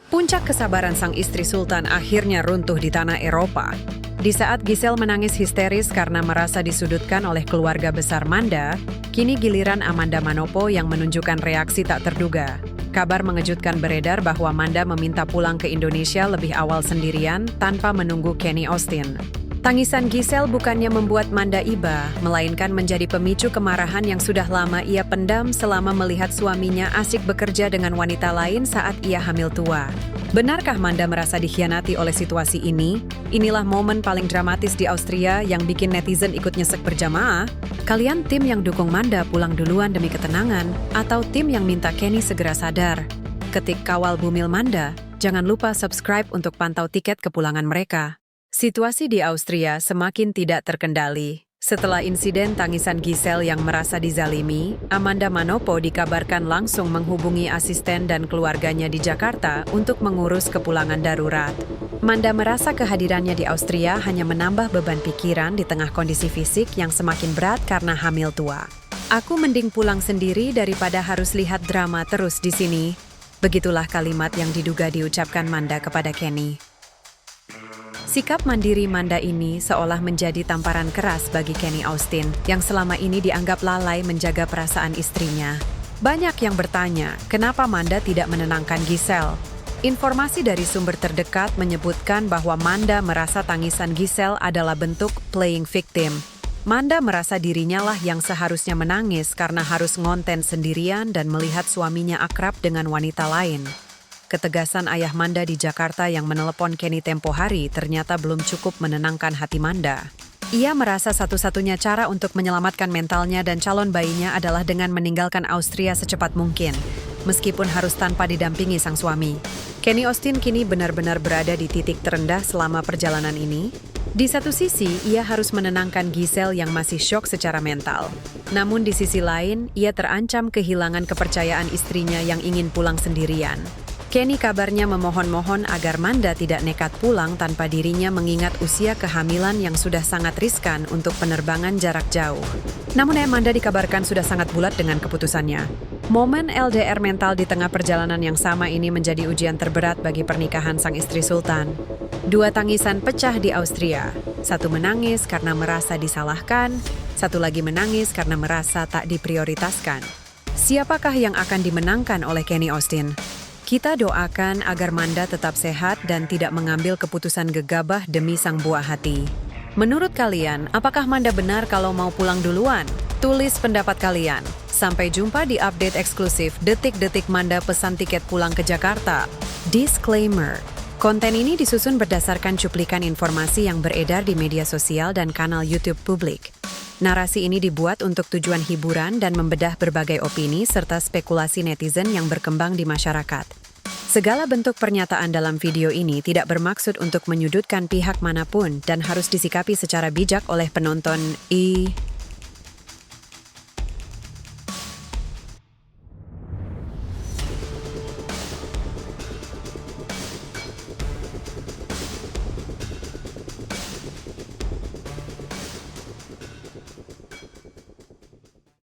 Puncak kesabaran sang istri Sultan akhirnya runtuh di tanah Eropa. Di saat Giselle menangis histeris karena merasa disudutkan oleh keluarga besar Manda, kini giliran Amanda Manopo yang menunjukkan reaksi tak terduga. Kabar mengejutkan beredar bahwa Manda meminta pulang ke Indonesia lebih awal sendirian tanpa menunggu Kenny Austin. Tangisan Giselle bukannya membuat Manda iba, melainkan menjadi pemicu kemarahan yang sudah lama ia pendam selama melihat suaminya asyik bekerja dengan wanita lain saat ia hamil tua. Benarkah Manda merasa dikhianati oleh situasi ini? Inilah momen paling dramatis di Austria yang bikin netizen ikut nyesek berjamaah. Kalian tim yang dukung Manda pulang duluan demi ketenangan, atau tim yang minta Kenny segera sadar? Ketik kawal bumil Manda, jangan lupa subscribe untuk pantau tiket kepulangan mereka. Situasi di Austria semakin tidak terkendali. Setelah insiden tangisan Giselle yang merasa dizalimi, Amanda Manopo dikabarkan langsung menghubungi asisten dan keluarganya di Jakarta untuk mengurus kepulangan darurat. Manda merasa kehadirannya di Austria hanya menambah beban pikiran di tengah kondisi fisik yang semakin berat karena hamil tua. "Aku mending pulang sendiri daripada harus lihat drama terus di sini." Begitulah kalimat yang diduga diucapkan Manda kepada Kenny. Sikap mandiri Manda ini seolah menjadi tamparan keras bagi Kenny Austin yang selama ini dianggap lalai menjaga perasaan istrinya. Banyak yang bertanya, kenapa Manda tidak menenangkan Giselle? Informasi dari sumber terdekat menyebutkan bahwa Manda merasa tangisan Giselle adalah bentuk playing victim. Manda merasa dirinya lah yang seharusnya menangis karena harus ngonten sendirian dan melihat suaminya akrab dengan wanita lain. Ketegasan ayah Manda di Jakarta yang menelepon Kenny tempo hari ternyata belum cukup menenangkan hati Manda. Ia merasa satu-satunya cara untuk menyelamatkan mentalnya dan calon bayinya adalah dengan meninggalkan Austria secepat mungkin, meskipun harus tanpa didampingi sang suami. Kenny Austin kini benar-benar berada di titik terendah selama perjalanan ini. Di satu sisi, ia harus menenangkan Giselle yang masih syok secara mental. Namun di sisi lain, ia terancam kehilangan kepercayaan istrinya yang ingin pulang sendirian. Kenny kabarnya memohon-mohon agar Manda tidak nekat pulang tanpa dirinya mengingat usia kehamilan yang sudah sangat riskan untuk penerbangan jarak jauh. Namun Manda dikabarkan sudah sangat bulat dengan keputusannya. Momen LDR mental di tengah perjalanan yang sama ini menjadi ujian terberat bagi pernikahan sang istri Sultan. Dua tangisan pecah di Austria. Satu menangis karena merasa disalahkan, satu lagi menangis karena merasa tak diprioritaskan. Siapakah yang akan dimenangkan oleh Kenny Austin? Kita doakan agar Manda tetap sehat dan tidak mengambil keputusan gegabah demi sang buah hati. Menurut kalian, apakah Manda benar kalau mau pulang duluan? Tulis pendapat kalian. Sampai jumpa di update eksklusif detik-detik Manda pesan tiket pulang ke Jakarta. Disclaimer. Konten ini disusun berdasarkan cuplikan informasi yang beredar di media sosial dan kanal YouTube publik. Narasi ini dibuat untuk tujuan hiburan dan membedah berbagai opini serta spekulasi netizen yang berkembang di masyarakat. Segala bentuk pernyataan dalam video ini tidak bermaksud untuk menyudutkan pihak manapun dan harus disikapi secara bijak oleh penonton.